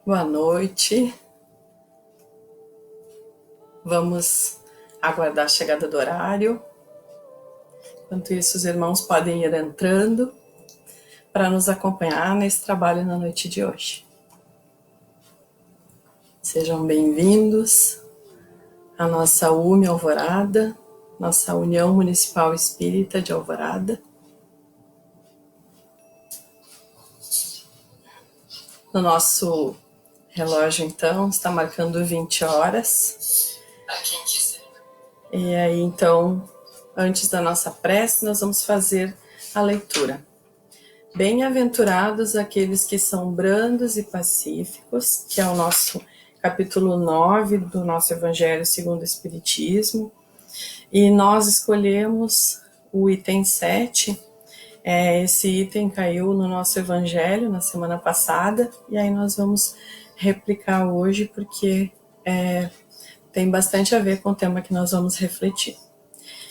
Boa noite. Vamos aguardar a chegada do horário. Enquanto isso, os irmãos podem ir entrando para nos acompanhar nesse trabalho na noite de hoje. Sejam bem-vindos à nossa UME Alvorada, nossa União Municipal Espírita de Alvorada. No nosso relógio, então, está marcando 20 horas. E aí, então, antes da nossa prece, nós vamos fazer a leitura. Bem-aventurados aqueles que são brandos e pacíficos, que é o nosso capítulo 9 do nosso Evangelho segundo o Espiritismo. E nós escolhemos o item 7. Esse item caiu no nosso Evangelho na semana passada, e aí nós vamos replicar hoje, porque tem bastante a ver com o tema que nós vamos refletir.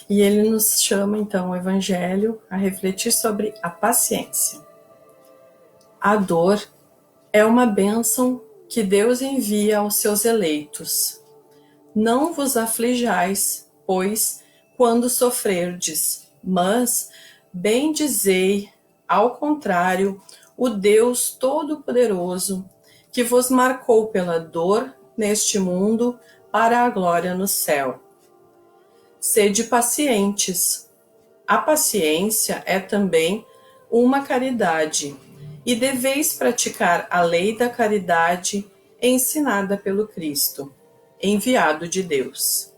E ele nos chama, então, o Evangelho a refletir sobre a paciência. A dor é uma bênção que Deus envia aos seus eleitos. Não vos aflijais, pois, quando sofrerdes, mas bendizei, ao contrário, o Deus Todo-Poderoso, que vos marcou pela dor neste mundo para a glória no céu. Sede pacientes. A paciência é também uma caridade, e deveis praticar a lei da caridade ensinada pelo Cristo, enviado de Deus.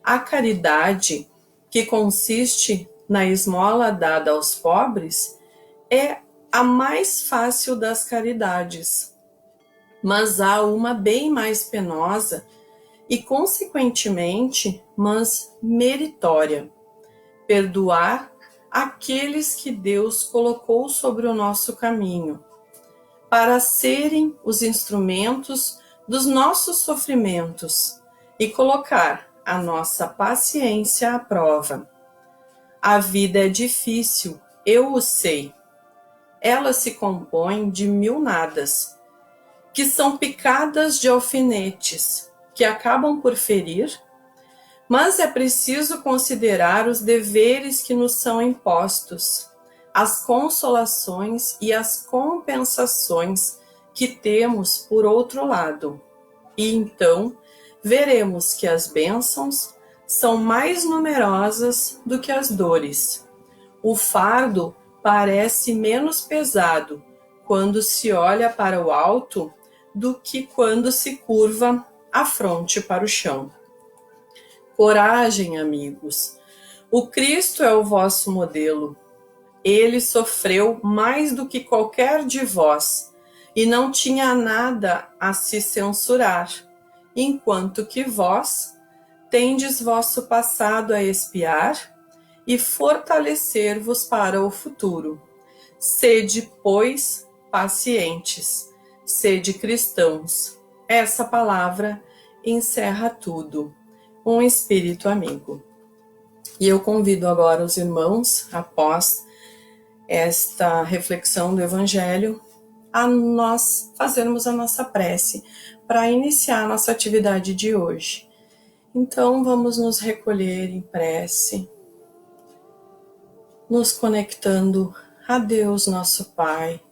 A caridade, que consiste na esmola dada aos pobres, é a mais fácil das caridades, mas há uma bem mais penosa e, consequentemente, mas meritória: perdoar aqueles que Deus colocou sobre o nosso caminho, para serem os instrumentos dos nossos sofrimentos e colocar a nossa paciência à prova. A vida é difícil, eu o sei. Ela se compõe de mil nadas, que são picadas de alfinetes, que acabam por ferir, mas é preciso considerar os deveres que nos são impostos, as consolações e as compensações que temos por outro lado. E então veremos que as bênçãos são mais numerosas do que as dores. O fardo parece menos pesado quando se olha para o alto do que quando se curva a fronte para o chão. Coragem, amigos. O Cristo é o vosso modelo. Ele sofreu mais do que qualquer de vós e não tinha nada a se censurar, enquanto que vós tendes vosso passado a expiar e fortalecer-vos para o futuro. Sede, pois, pacientes, sede cristãos. Essa palavra encerra tudo. Um espírito amigo. E eu convido agora os irmãos, após esta reflexão do Evangelho, a nós fazermos a nossa prece para iniciar a nossa atividade de hoje. Então vamos nos recolher em prece, nos conectando a Deus nosso Pai,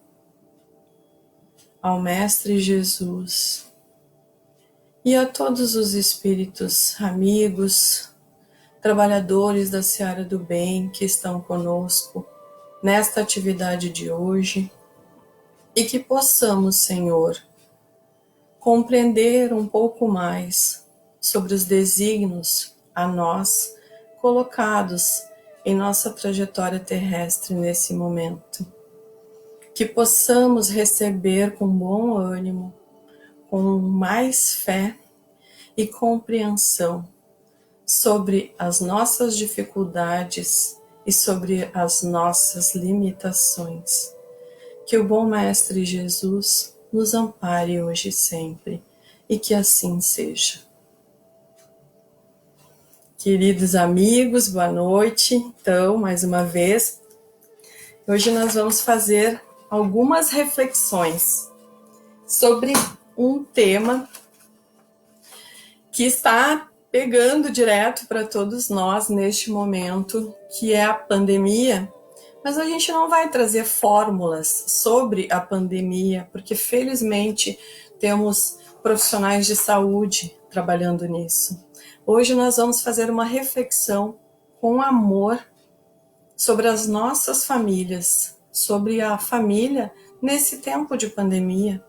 ao Mestre Jesus e a todos os espíritos amigos, trabalhadores da seara do bem que estão conosco nesta atividade de hoje, e que possamos, Senhor, compreender um pouco mais sobre os desígnios a nós colocados em nossa trajetória terrestre nesse momento. Que possamos receber com bom ânimo, com mais fé e compreensão sobre as nossas dificuldades e sobre as nossas limitações. Que o bom Mestre Jesus nos ampare hoje e sempre, e que assim seja. Queridos amigos, boa noite. Então, mais uma vez, hoje nós vamos fazer algumas reflexões sobre um tema que está pegando direto para todos nós neste momento, que é a pandemia. Mas a gente não vai trazer fórmulas sobre a pandemia, porque felizmente temos profissionais de saúde trabalhando nisso. Hoje nós vamos fazer uma reflexão com amor sobre as nossas famílias, sobre a família nesse tempo de pandemia.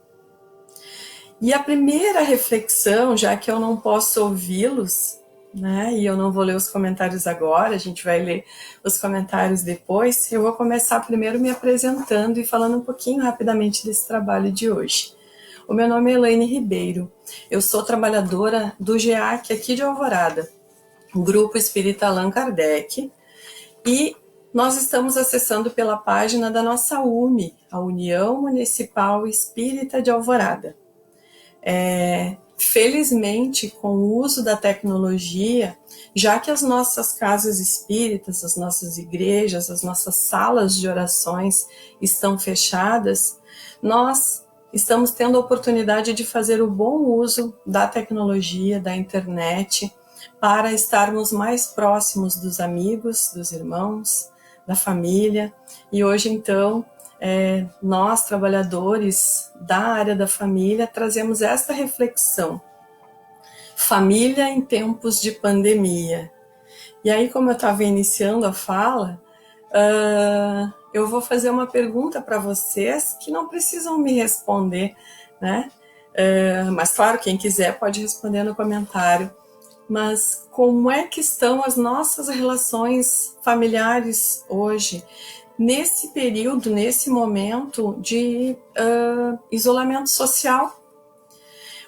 E a primeira reflexão, já que eu não posso ouvi-los, né, e eu não vou ler os comentários agora, a gente vai ler os comentários depois, eu vou começar primeiro me apresentando e falando um pouquinho rapidamente desse trabalho de hoje. O meu nome é Elaine Ribeiro, eu sou trabalhadora do GEAC aqui de Alvorada, Grupo Espírita Allan Kardec, e nós estamos acessando pela página da nossa UME, a União Municipal Espírita de Alvorada. Felizmente, com o uso da tecnologia, já que as nossas casas espíritas, as nossas igrejas, as nossas salas de orações estão fechadas, nós estamos tendo a oportunidade de fazer o bom uso da tecnologia, da internet, para estarmos mais próximos dos amigos, dos irmãos, da família. E hoje, então, nós, trabalhadores da área da família, trazemos esta reflexão. Família em tempos de pandemia. E aí, como eu estava iniciando a fala, eu vou fazer uma pergunta para vocês que não precisam me responder, né? Mas, claro, quem quiser pode responder no comentário. Mas como é que estão as nossas relações familiares hoje? Nesse período, nesse momento de isolamento social,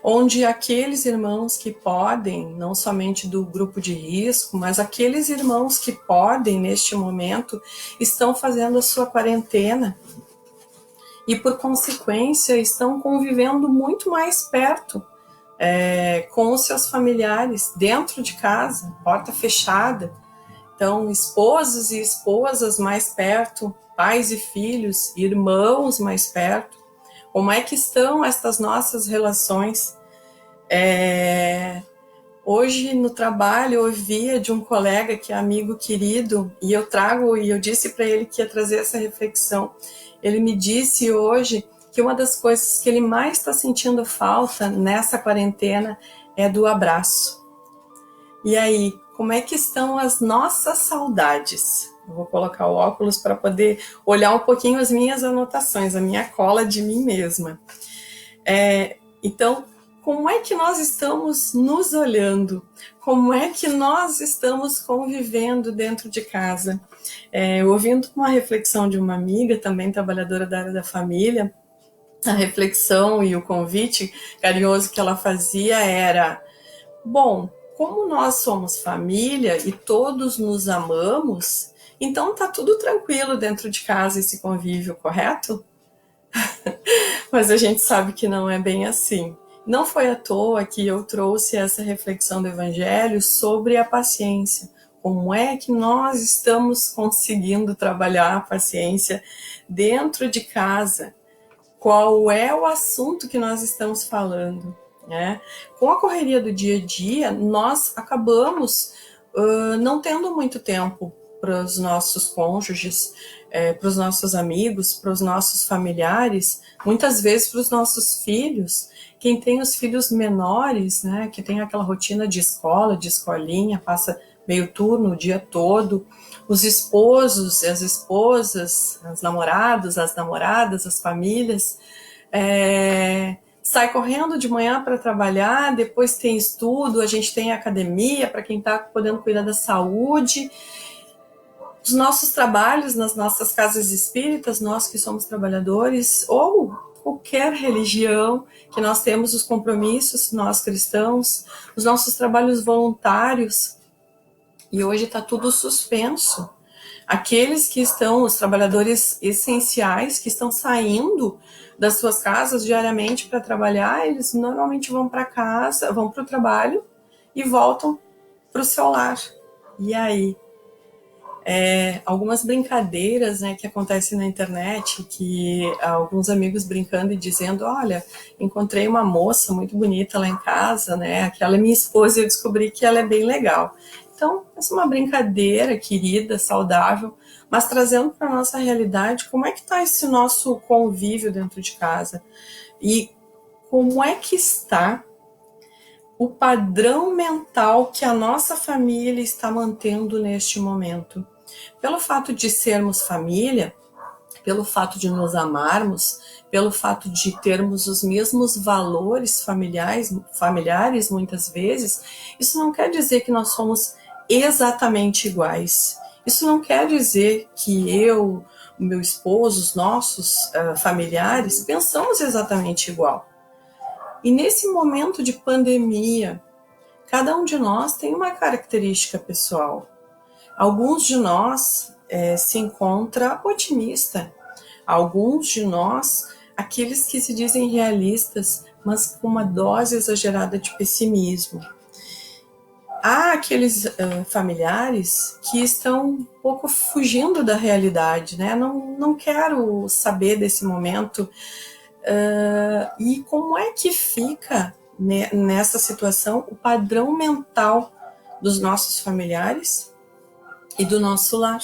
onde aqueles irmãos que podem, não somente do grupo de risco, mas aqueles irmãos que podem, neste momento, estão fazendo a sua quarentena e, por consequência, estão convivendo muito mais perto com os seus familiares, dentro de casa, porta fechada. Então, esposos e esposas mais perto, pais e filhos, irmãos mais perto. Como é que estão estas nossas relações? Hoje no trabalho eu ouvia de um colega que é amigo querido, e eu disse para ele que ia trazer essa reflexão. Ele me disse hoje que uma das coisas que ele mais está sentindo falta nessa quarentena é do abraço. E aí, como é que estão as nossas saudades? Eu vou colocar o óculos para poder olhar um pouquinho as minhas anotações, a minha cola de mim mesma. Então, como é que nós estamos nos olhando? Como é que nós estamos convivendo dentro de casa? Ouvindo uma reflexão de uma amiga, também trabalhadora da área da família, a reflexão e o convite carinhoso que ela fazia era: bom, como nós somos família e todos nos amamos, então tá tudo tranquilo dentro de casa esse convívio, correto? Mas a gente sabe que não é bem assim. Não foi à toa que eu trouxe essa reflexão do Evangelho sobre a paciência. Como é que nós estamos conseguindo trabalhar a paciência dentro de casa? Qual é o assunto que nós estamos falando? Com a correria do dia a dia, nós acabamos não tendo muito tempo para os nossos cônjuges, para os nossos amigos, para os nossos familiares, muitas vezes para os nossos filhos. Quem tem os filhos menores, né, que tem aquela rotina de escola, de escolinha, passa meio turno o dia todo, os esposos e as esposas, os namorados, as namoradas, as famílias, sai correndo de manhã para trabalhar, depois tem estudo, a gente tem academia para quem está podendo cuidar da saúde. Os nossos trabalhos nas nossas casas espíritas, nós que somos trabalhadores, ou qualquer religião, que nós temos os compromissos, nós cristãos, os nossos trabalhos voluntários, e hoje está tudo suspenso. Aqueles que estão, os trabalhadores essenciais, que estão saindo das suas casas diariamente para trabalhar, eles normalmente vão para casa, vão para o trabalho e voltam para o seu lar. E aí? algumas brincadeiras, né, que acontecem na internet, que alguns amigos brincando e dizendo, olha, encontrei uma moça muito bonita lá em casa, né, aquela é minha esposa e eu descobri que ela é bem legal. Então, essa é uma brincadeira querida, saudável, mas trazendo para a nossa realidade, como é que está esse nosso convívio dentro de casa? E como é que está o padrão mental que a nossa família está mantendo neste momento? Pelo fato de sermos família, pelo fato de nos amarmos, pelo fato de termos os mesmos valores familiares muitas vezes, isso não quer dizer que nós somos exatamente iguais. Isso não quer dizer que eu, o meu esposo, os nossos familiares pensamos exatamente igual. E nesse momento de pandemia, cada um de nós tem uma característica pessoal. Alguns de nós se encontra otimista. Alguns de nós, aqueles que se dizem realistas, mas com uma dose exagerada de pessimismo. Há aqueles familiares que estão um pouco fugindo da realidade, né? Não quero saber desse momento. E como é que fica nessa situação o padrão mental dos nossos familiares e do nosso lar?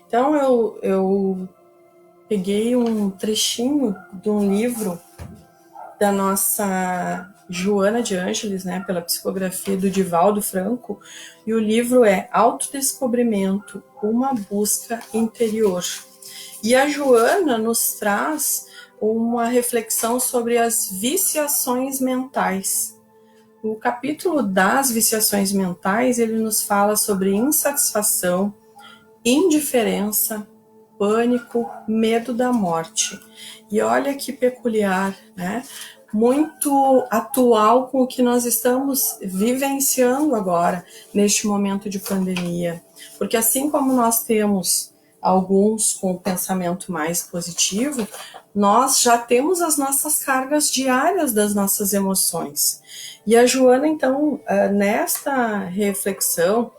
Então eu peguei um trechinho de um livro da nossa Joana de Ângeles, né, pela psicografia do Divaldo Franco, e o livro é Autodescobrimento, uma busca interior. E a Joana nos traz uma reflexão sobre as viciações mentais. O capítulo das viciações mentais, ele nos fala sobre insatisfação, indiferença, pânico, medo da morte. E olha que peculiar, né? Muito atual com o que nós estamos vivenciando agora, neste momento de pandemia. Porque assim como nós temos alguns com o pensamento mais positivo, nós já temos as nossas cargas diárias das nossas emoções. E a Joana, então, nesta reflexão,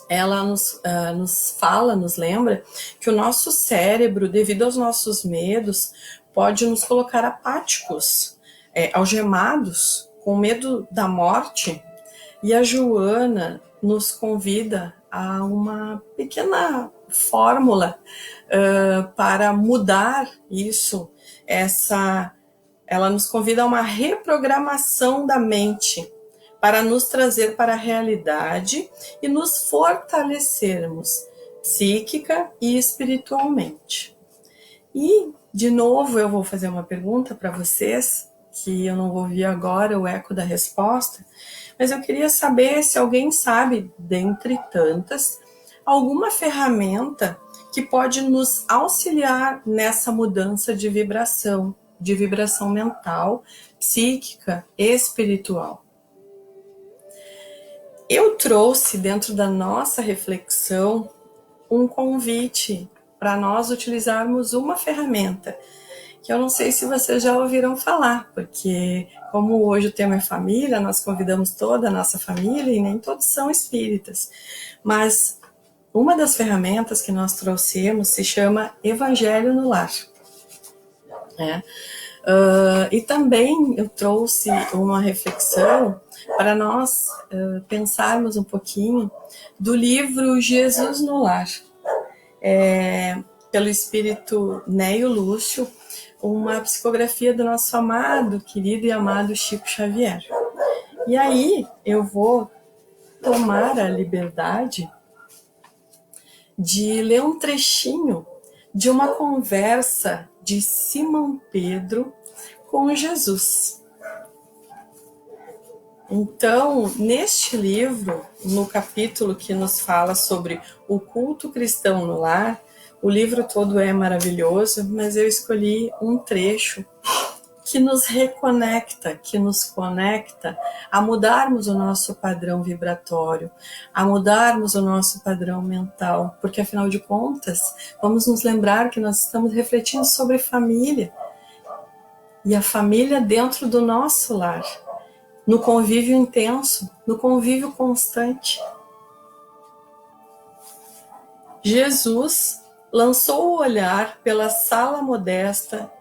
ela nos fala, nos lembra que o nosso cérebro, devido aos nossos medos, pode nos colocar apáticos, algemados, com medo da morte. E a Joana nos convida a uma pequena fórmula para mudar isso. Ela nos convida a uma reprogramação da mente, para nos trazer para a realidade e nos fortalecermos psíquica e espiritualmente. E, de novo, eu vou fazer uma pergunta para vocês, que eu não vou ouvir agora o eco da resposta, mas eu queria saber se alguém sabe, dentre tantas, alguma ferramenta que pode nos auxiliar nessa mudança de vibração mental, psíquica e espiritual. Eu trouxe dentro da nossa reflexão um convite para nós utilizarmos uma ferramenta que eu não sei se vocês já ouviram falar, porque como hoje o tema é família, nós convidamos toda a nossa família e nem todos são espíritas, mas uma das ferramentas que nós trouxemos se chama Evangelho no Lar. E também eu trouxe uma reflexão para nós pensarmos um pouquinho do livro Jesus no Lar, pelo espírito Neio Lúcio, uma psicografia do nosso amado, querido e amado Chico Xavier. E aí eu vou tomar a liberdade de ler um trechinho de uma conversa de Simão Pedro com Jesus. Então, neste livro, no capítulo que nos fala sobre o culto cristão no lar, o livro todo é maravilhoso, mas eu escolhi um trecho que nos reconecta, que nos conecta a mudarmos o nosso padrão vibratório, a mudarmos o nosso padrão mental, porque afinal de contas, vamos nos lembrar que nós estamos refletindo sobre família, e a família dentro do nosso lar, no convívio intenso, no convívio constante. Jesus lançou o olhar pela sala modesta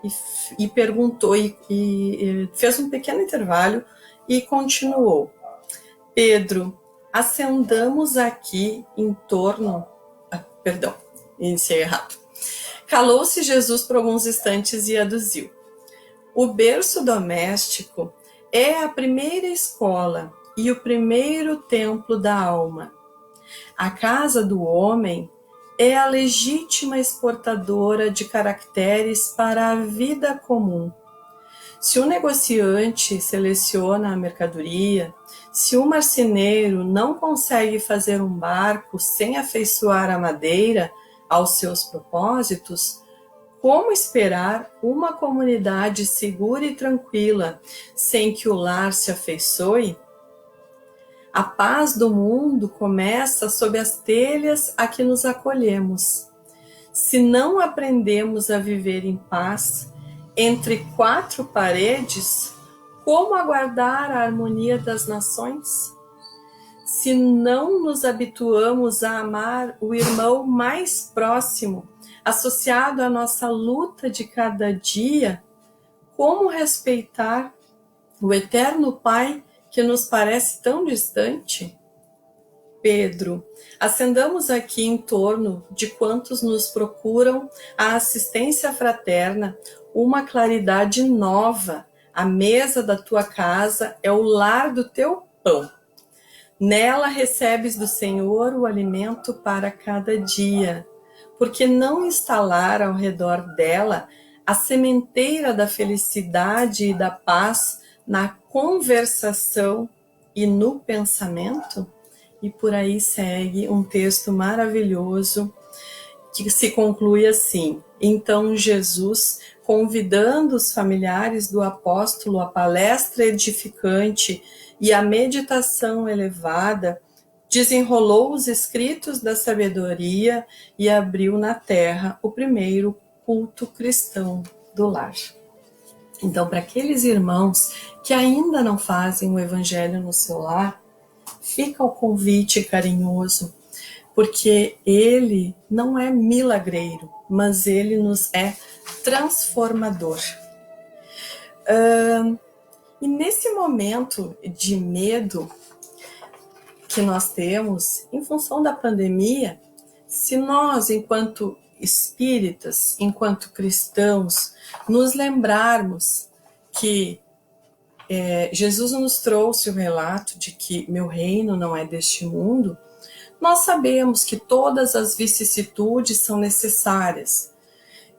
e perguntou, e fez um pequeno intervalo e continuou. Pedro, acendamos aqui em torno... Perdão, iniciei errado. Calou-se Jesus por alguns instantes e aduziu. O berço doméstico é a primeira escola e o primeiro templo da alma. A casa do homem é a legítima exportadora de caracteres para a vida comum. Se um negociante seleciona a mercadoria, se um marceneiro não consegue fazer um barco sem afeiçoar a madeira aos seus propósitos, como esperar uma comunidade segura e tranquila sem que o lar se afeiçoe? A paz do mundo começa sob as telhas a que nos acolhemos. Se não aprendemos a viver em paz entre quatro paredes, como aguardar a harmonia das nações? Se não nos habituamos a amar o irmão mais próximo, associado à nossa luta de cada dia, como respeitar o eterno Pai que nos parece tão distante? Pedro, acendamos aqui em torno de quantos nos procuram a assistência fraterna uma claridade nova. A mesa da tua casa é o lar do teu pão. Nela recebes do Senhor o alimento para cada dia. Por que não instalar ao redor dela a sementeira da felicidade e da paz na conversação e no pensamento? E por aí segue um texto maravilhoso que se conclui assim. Então Jesus, convidando os familiares do apóstolo à palestra edificante e à meditação elevada, desenrolou os escritos da sabedoria e abriu na terra o primeiro culto cristão do lar. Então, para aqueles irmãos que ainda não fazem o evangelho no seu lar, fica o convite carinhoso, porque ele não é milagreiro, mas ele nos é transformador. E nesse momento de medo que nós temos, em função da pandemia, se nós, enquanto espíritas, enquanto cristãos, nos lembrarmos que Jesus nos trouxe o relato de que meu reino não é deste mundo, nós sabemos que todas as vicissitudes são necessárias,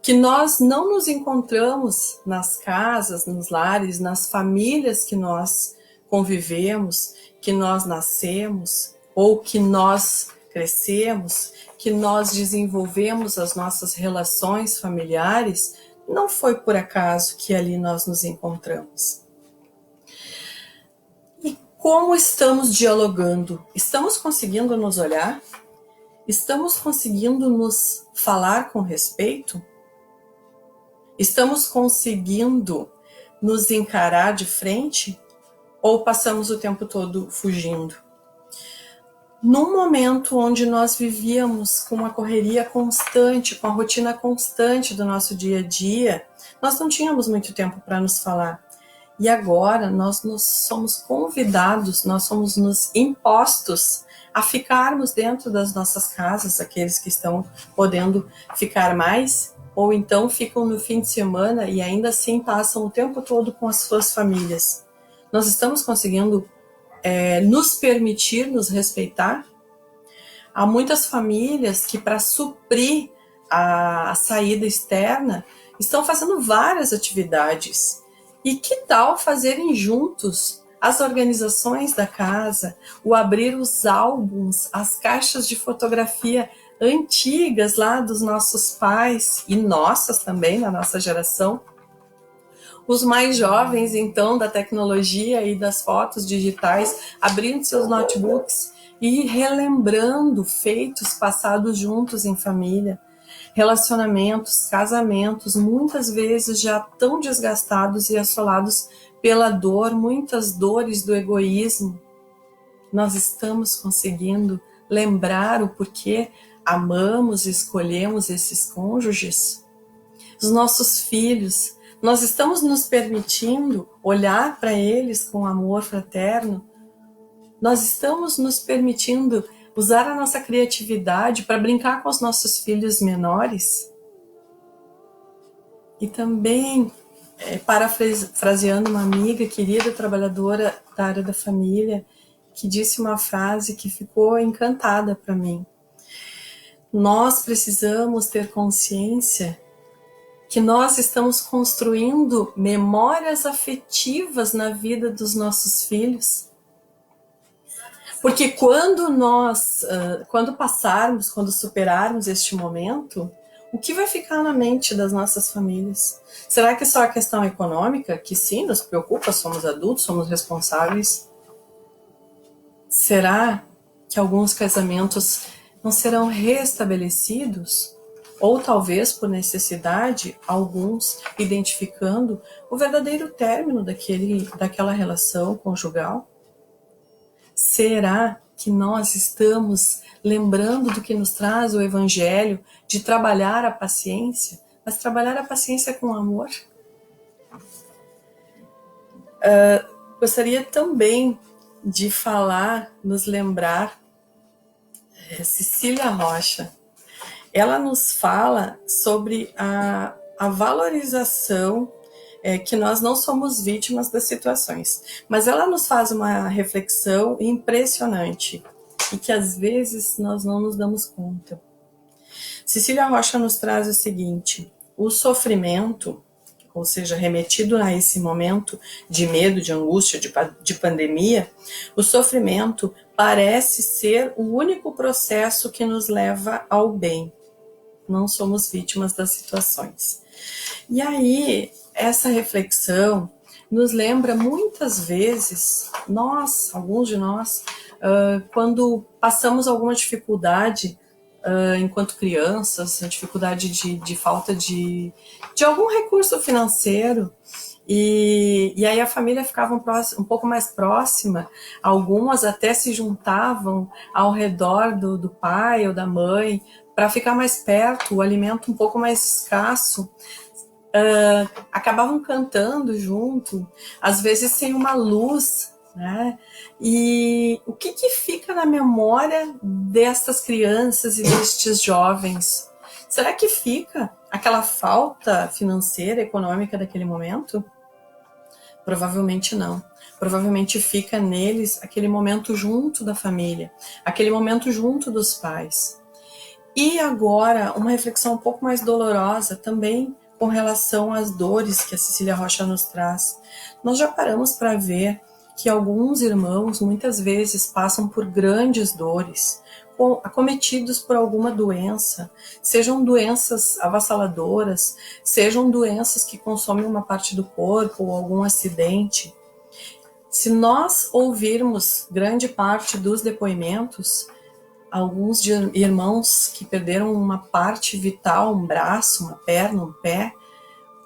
que nós não nos encontramos nas casas, nos lares, nas famílias que nós convivemos, que nós nascemos ou que nós crescemos, que nós desenvolvemos as nossas relações familiares, não foi por acaso que ali nós nos encontramos. E como estamos dialogando? Estamos conseguindo nos olhar? Estamos conseguindo nos falar com respeito? Estamos conseguindo nos encarar de frente? Ou passamos o tempo todo fugindo? Num momento onde nós vivíamos com uma correria constante, com a rotina constante do nosso dia a dia, nós não tínhamos muito tempo para nos falar. E agora nós somos convidados, nós somos nos impostos a ficarmos dentro das nossas casas, aqueles que estão podendo ficar mais, ou então ficam no fim de semana e ainda assim passam o tempo todo com as suas famílias. Nós estamos conseguindo nos permitir nos respeitar? Há muitas famílias que, para suprir a saída externa, estão fazendo várias atividades. E que tal fazerem juntos as organizações da casa, o abrir os álbuns, as caixas de fotografia antigas lá dos nossos pais e nossas também, na nossa geração? Os mais jovens, então, da tecnologia e das fotos digitais, abrindo seus notebooks e relembrando feitos passados juntos em família, relacionamentos, casamentos, muitas vezes já tão desgastados e assolados pela dor, muitas dores do egoísmo. Nós estamos conseguindo lembrar o porquê amamos e escolhemos esses cônjuges, os nossos filhos, nós estamos nos permitindo olhar para eles com amor fraterno? Nós estamos nos permitindo usar a nossa criatividade para brincar com os nossos filhos menores? E também, parafraseando uma amiga querida, trabalhadora da área da família, que disse uma frase que ficou encantada para mim. Nós precisamos ter consciência que nós estamos construindo memórias afetivas na vida dos nossos filhos. Porque quando passarmos, quando superarmos este momento, o que vai ficar na mente das nossas famílias? Será que é só a questão econômica, que sim, nos preocupa, somos adultos, somos responsáveis? Será que alguns casamentos não serão restabelecidos? Ou talvez, por necessidade, alguns identificando o verdadeiro término daquela relação conjugal? Será que nós estamos lembrando do que nos traz o Evangelho, de trabalhar a paciência, mas trabalhar a paciência com amor? Gostaria também de falar, nos lembrar, Cecília Rocha. Ela nos fala sobre a valorização, que nós não somos vítimas das situações, mas ela nos faz uma reflexão impressionante e que às vezes nós não nos damos conta. Cecília Rocha nos traz o seguinte: o sofrimento, ou seja, remetido a esse momento de medo, de angústia, de pandemia, o sofrimento parece ser o único processo que nos leva ao bem. Não somos vítimas das situações. E aí, essa reflexão nos lembra muitas vezes, alguns de nós, quando passamos alguma dificuldade enquanto crianças, a dificuldade de falta de algum recurso financeiro, e aí a família ficava um pouco mais próxima, algumas até se juntavam ao redor do pai ou da mãe, para ficar mais perto, o alimento um pouco mais escasso, acabavam cantando junto, às vezes sem uma luz, né? E o que fica na memória destas crianças e destes jovens? Será que fica aquela falta financeira, econômica daquele momento? Provavelmente não. Provavelmente fica neles aquele momento junto da família, aquele momento junto dos pais. E agora, uma reflexão um pouco mais dolorosa também com relação às dores que a Cecília Rocha nos traz. Nós já paramos para ver que alguns irmãos muitas vezes passam por grandes dores, acometidos por alguma doença, sejam doenças avassaladoras, sejam doenças que consomem uma parte do corpo ou algum acidente. Se nós ouvirmos grande parte dos depoimentos, alguns de irmãos que perderam uma parte vital, um braço, uma perna, um pé,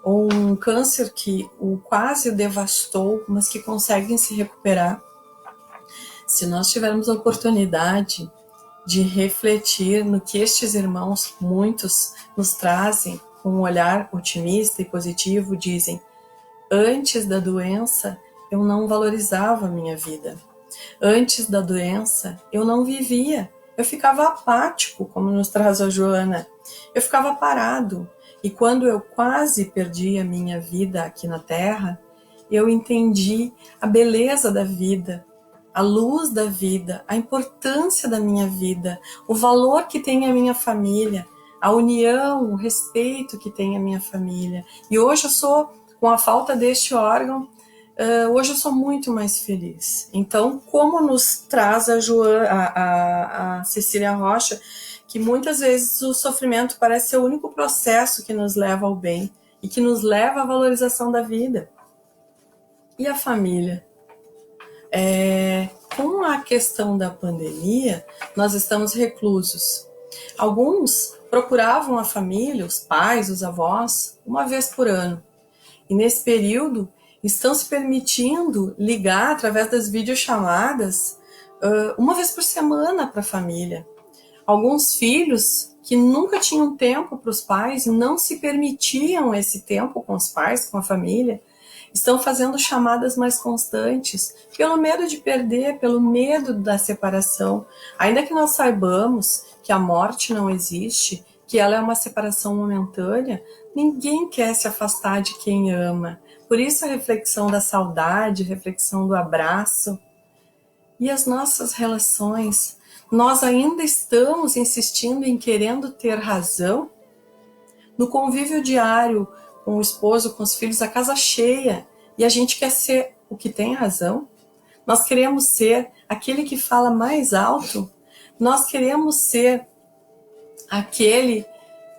ou um câncer que o quase devastou, mas que conseguem se recuperar. Se nós tivermos a oportunidade de refletir no que estes irmãos, muitos, nos trazem com um olhar otimista e positivo, dizem: antes da doença eu não valorizava a minha vida. Antes da doença eu não vivia. Eu ficava apático, como nos traz a Joana. Eu ficava parado. E quando eu quase perdi a minha vida aqui na Terra, eu entendi a beleza da vida, a luz da vida, a importância da minha vida, o valor que tem a minha família, a união, o respeito que tem a minha família. E hoje eu sou, com a falta deste órgão, hoje eu sou muito mais feliz. Então, como nos traz a Cecília Rocha, que muitas vezes o sofrimento parece ser o único processo que nos leva ao bem e que nos leva à valorização da vida. E a família? Com a questão da pandemia, nós estamos reclusos. Alguns procuravam a família, os pais, os avós, uma vez por ano. E nesse período, estão se permitindo ligar através das videochamadas uma vez por semana para a família. Alguns filhos que nunca tinham tempo para os pais, não se permitiam esse tempo com os pais, com a família, estão fazendo chamadas mais constantes, pelo medo de perder, pelo medo da separação. Ainda que nós saibamos que a morte não existe, que ela é uma separação momentânea, ninguém quer se afastar de quem ama. Por isso a reflexão da saudade, a reflexão do abraço. E as nossas relações, nós ainda estamos insistindo em querendo ter razão? No convívio diário, com o esposo, com os filhos, a casa cheia, e a gente quer ser o que tem razão? Nós queremos ser aquele que fala mais alto? Nós queremos ser aquele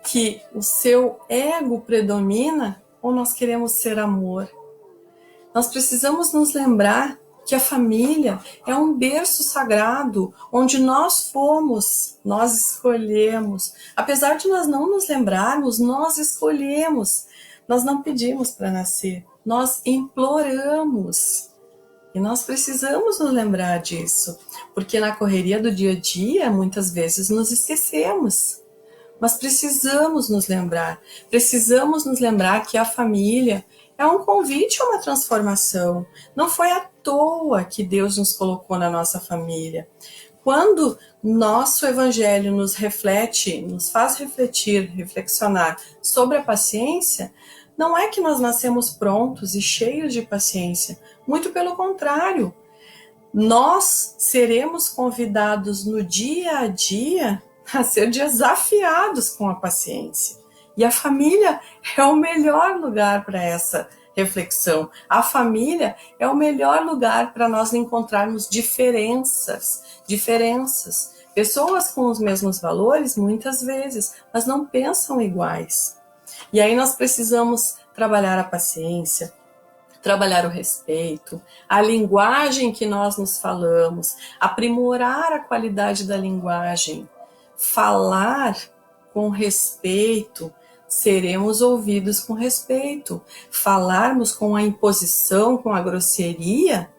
que o seu ego predomina? Ou nós queremos ser amor? Nós precisamos nos lembrar que a família é um berço sagrado, onde nós fomos, nós escolhemos. Apesar de nós não nos lembrarmos, nós escolhemos. Nós não pedimos para nascer, nós imploramos. E nós precisamos nos lembrar disso, porque na correria do dia a dia, muitas vezes nos esquecemos. Mas precisamos nos lembrar que a família é um convite a uma transformação. Não foi à toa que Deus nos colocou na nossa família. Quando nosso evangelho nos reflete, nos faz refletir, reflexionar sobre a paciência, não é que nós nascemos prontos e cheios de paciência. Muito pelo contrário. Nós seremos convidados no dia a dia a ser desafiados com a paciência. E a família é o melhor lugar para essa reflexão. A família é o melhor lugar para nós encontrarmos diferenças. Pessoas com os mesmos valores, muitas vezes, mas não pensam iguais. E aí nós precisamos trabalhar a paciência, trabalhar o respeito, a linguagem que nós nos falamos, aprimorar a qualidade da linguagem, falar com respeito, seremos ouvidos com respeito. Falarmos com a imposição, com a grosseria,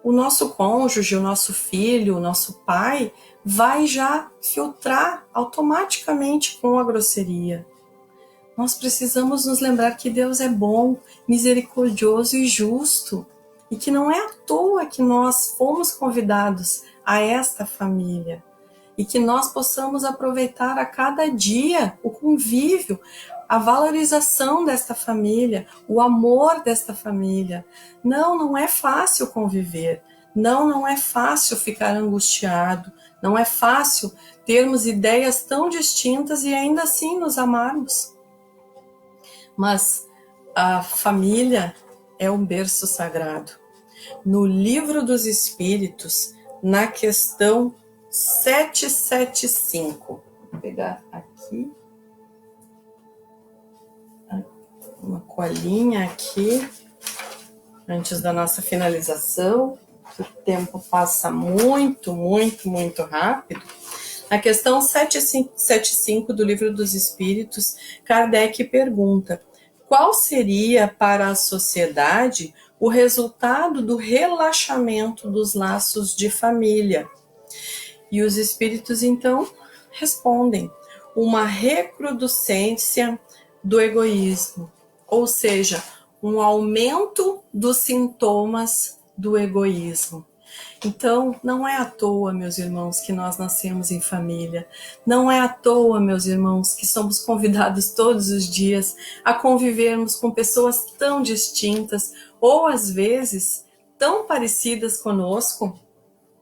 o nosso cônjuge, o nosso filho, o nosso pai, vai já filtrar automaticamente com a grosseria. Nós precisamos nos lembrar que Deus é bom, misericordioso e justo, e que não é à toa que nós fomos convidados a esta família, e que nós possamos aproveitar a cada dia o convívio, a valorização desta família, o amor desta família. Não é fácil conviver, não é fácil ficar angustiado, não é fácil termos ideias tão distintas e ainda assim nos amarmos. Mas a família é um berço sagrado. No Livro dos Espíritos, na questão 775, vou pegar aqui, uma colinha aqui, antes da nossa finalização, o tempo passa muito rápido. Na questão 775 do Livro dos Espíritos, Kardec pergunta: qual seria para a sociedade o resultado do relaxamento dos laços de família? E os espíritos, então, respondem: uma recrudescência do egoísmo, ou seja, um aumento dos sintomas do egoísmo. Então, não é à toa, meus irmãos, que nós nascemos em família. Não é à toa, meus irmãos, que somos convidados todos os dias a convivermos com pessoas tão distintas, ou às vezes tão parecidas conosco,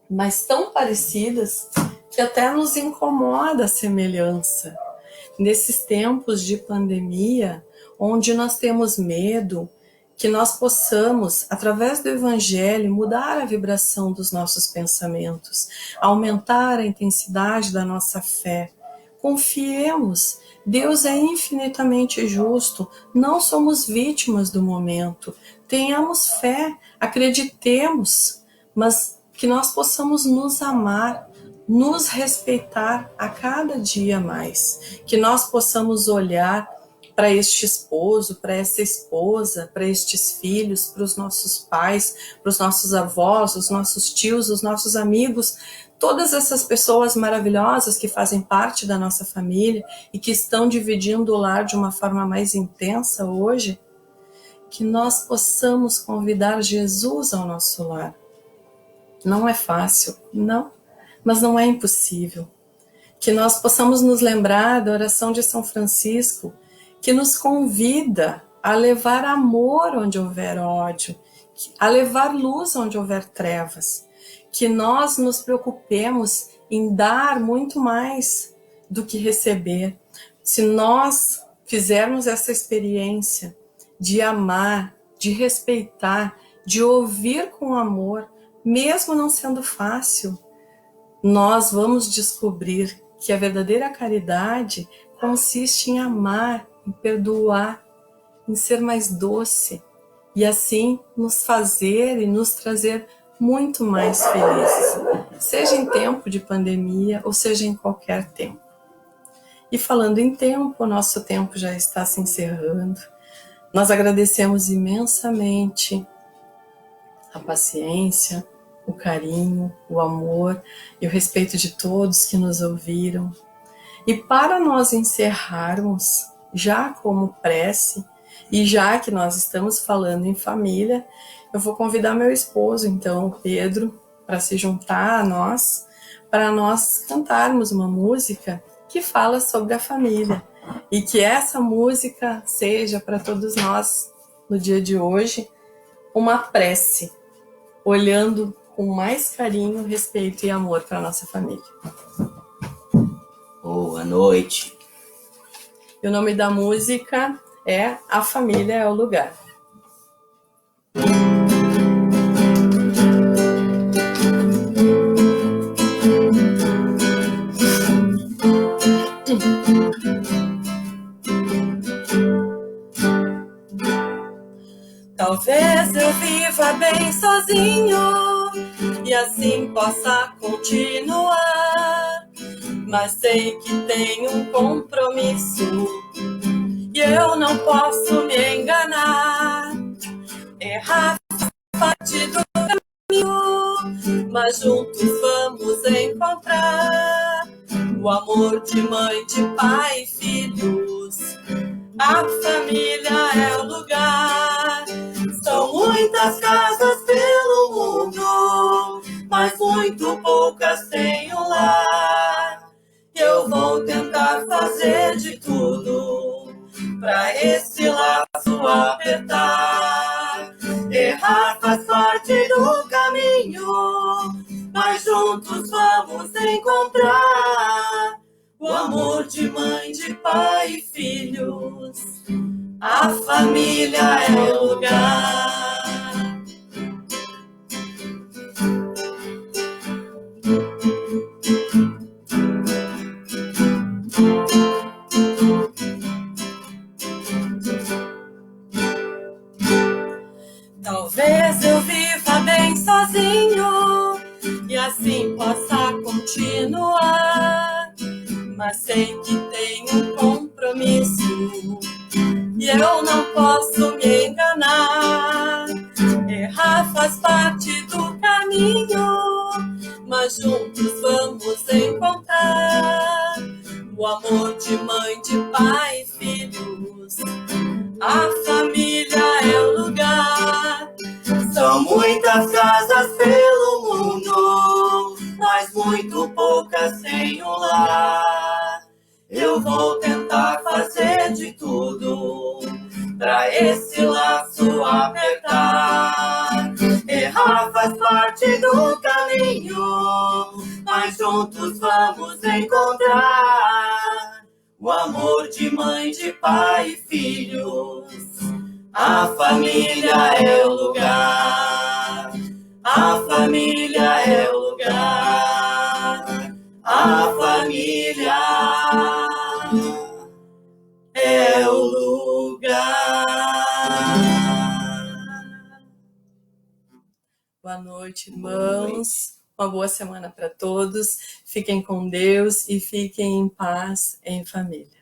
mas tão parecidas que até nos incomoda a semelhança. Nesses tempos de pandemia, onde nós temos medo, que nós possamos, através do Evangelho, mudar a vibração dos nossos pensamentos, aumentar a intensidade da nossa fé. Confiemos, Deus é infinitamente justo, não somos vítimas do momento. Tenhamos fé, acreditemos, mas que nós possamos nos amar, nos respeitar a cada dia mais, que nós possamos olhar para este esposo, para essa esposa, para estes filhos, para os nossos pais, para os nossos avós, os nossos tios, os nossos amigos, todas essas pessoas maravilhosas que fazem parte da nossa família e que estão dividindo o lar de uma forma mais intensa hoje, que nós possamos convidar Jesus ao nosso lar. Não é fácil, não, mas não é impossível. Que nós possamos nos lembrar da oração de São Francisco, que nos convida a levar amor onde houver ódio, a levar luz onde houver trevas, que nós nos preocupemos em dar muito mais do que receber. Se nós fizermos essa experiência de amar, de respeitar, de ouvir com amor, mesmo não sendo fácil, nós vamos descobrir que a verdadeira caridade consiste em amar, em perdoar, em ser mais doce e assim nos fazer e nos trazer muito mais felizes, seja em tempo de pandemia ou seja em qualquer tempo. E falando em tempo, o nosso tempo já está se encerrando. Nós agradecemos imensamente a paciência, o carinho, o amor e o respeito de todos que nos ouviram. E para nós encerrarmos, já como prece, e já que nós estamos falando em família, eu vou convidar meu esposo, então, o Pedro, para se juntar a nós, para nós cantarmos uma música que fala sobre a família. E que essa música seja para todos nós, no dia de hoje, uma prece, olhando com mais carinho, respeito e amor para a nossa família. Boa noite. E o nome da música é A Família é o Lugar. Talvez eu viva bem sozinho e assim possa continuar, mas sei que tenho um compromisso e eu não posso me enganar. Errar faz parte do caminho, mas juntos vamos encontrar o amor de mãe, de pai e filhos. A família é o lugar. São muitas casas pelo mundo, mas muito poucas têm um lar. Eu vou tentar fazer de tudo pra esse laço apertar. Errar faz parte do caminho, mas juntos vamos encontrar o amor de mãe, de pai e filhos. A família é o lugar. Talvez eu viva bem sozinho e assim possa continuar, mas sei que tenho um compromisso e eu não posso me enganar. Errar faz parte do caminho, mas juntos vamos encontrar o amor de mãe, de pai e filhos. A família é o lugar. São muitas casas pelo mundo, mas muito poucas têm um lar. Eu vou tentar fazer de tudo pra esse laço apertar. Errar faz parte do caminho, mas juntos vamos encontrar o amor de mãe, de pai e filhos. A família é o lugar. A família é o lugar. A família é o lugar. Boa noite, irmãos. Uma boa semana para todos. Fiquem com Deus e fiquem em paz em família.